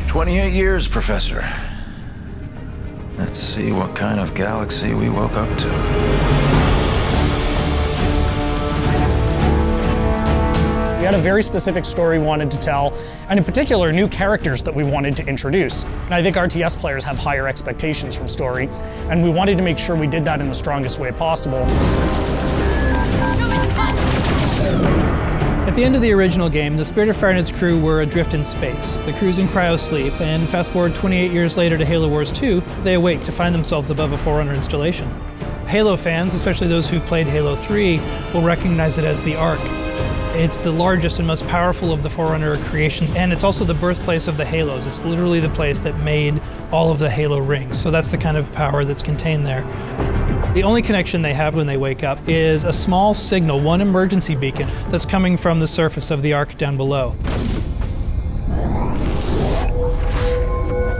28 years, Professor. Let's see what kind of galaxy we woke up to. We had a very specific story we wanted to tell, and in particular, new characters that we wanted to introduce. And I think RTS players have higher expectations from story, and we wanted to make sure we did that in the strongest way possible. At the end of the original game, the Spirit of Fire and its crew were adrift in space. The crew's in cryosleep, and fast forward 28 years later to Halo Wars 2, they awake to find themselves above a Forerunner installation. Halo fans, especially those who've played Halo 3, will recognize it as the Ark. It's the largest and most powerful of the Forerunner creations, and it's also the birthplace of the Halos. It's literally the place that made all of the Halo rings, so that's the kind of power that's contained there. The only connection they have when they wake up is a small signal, one emergency beacon, that's coming from the surface of the Ark down below.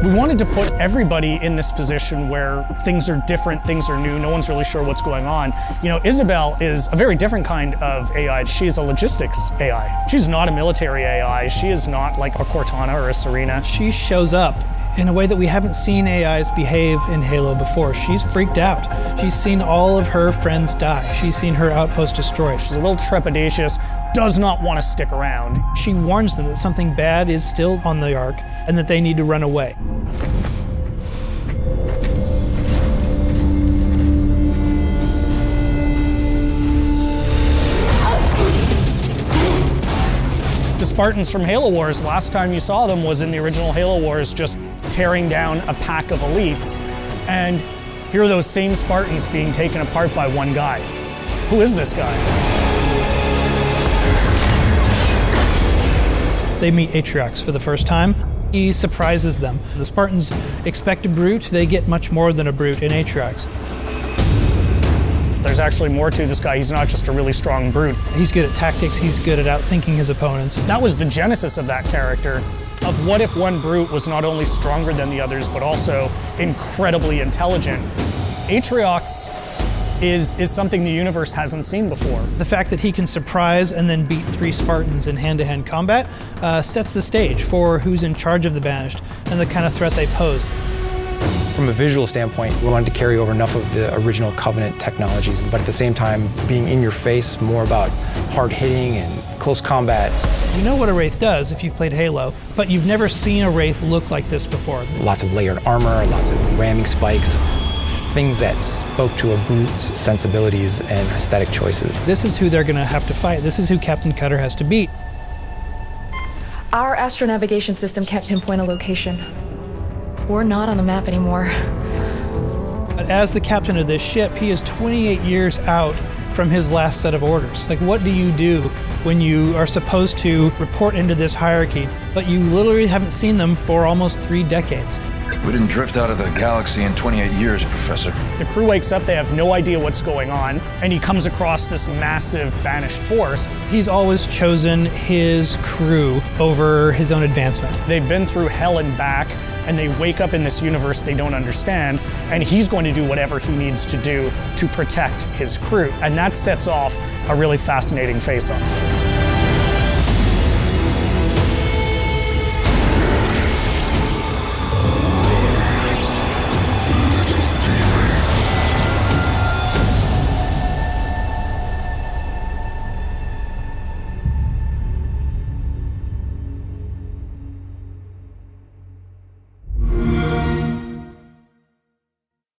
We wanted to put everybody in this position where things are different, things are new, no one's really sure what's going on. You know, Isabel is a very different kind of AI. She's a logistics AI. She's not a military AI. She is not like a Cortana or a Serena. She shows up in a way that we haven't seen AIs behave in Halo before. She's freaked out. She's seen all of her friends die. She's seen her outpost destroyed. She's a little trepidatious, does not want to stick around. She warns them that something bad is still on the Ark and that they need to run away. The Spartans from Halo Wars, last time you saw them was in the original Halo Wars, just tearing down a pack of elites. And here are those same Spartans being taken apart by one guy. Who is this guy? They meet Atriox for the first time. He surprises them. The Spartans expect a brute, they get much more than a brute in Atriox. There's actually more to this guy. He's not just a really strong brute. He's good at tactics, he's good at outthinking his opponents. That was the genesis of that character, of what if one brute was not only stronger than the others, but also incredibly intelligent. Atriox is something the universe hasn't seen before. The fact that he can surprise and then beat 3 Spartans in hand-to-hand combat sets the stage for who's in charge of the Banished and the kind of threat they pose. From a visual standpoint, we wanted to carry over enough of the original Covenant technologies, but at the same time being in your face, more about hard hitting and close combat. You know what a Wraith does if you've played Halo, but you've never seen a Wraith look like this before. Lots of layered armor, lots of ramming spikes, things that spoke to a brute's sensibilities and aesthetic choices. This is who they're going to have to fight. This is who Captain Cutter has to beat. Our astronavigation system can't pinpoint a location. We're not on the map anymore. But as the captain of this ship, he is 28 years out from his last set of orders. Like, what do you do when you are supposed to report into this hierarchy, but you literally haven't seen them for almost 3 decades? We didn't drift out of the galaxy in 28 years, Professor. The crew wakes up, they have no idea what's going on, and he comes across this massive banished force. He's always chosen his crew over his own advancement. They've been through hell and back, and they wake up in this universe they don't understand, and he's going to do whatever he needs to do to protect his crew. And that sets off a really fascinating face-off.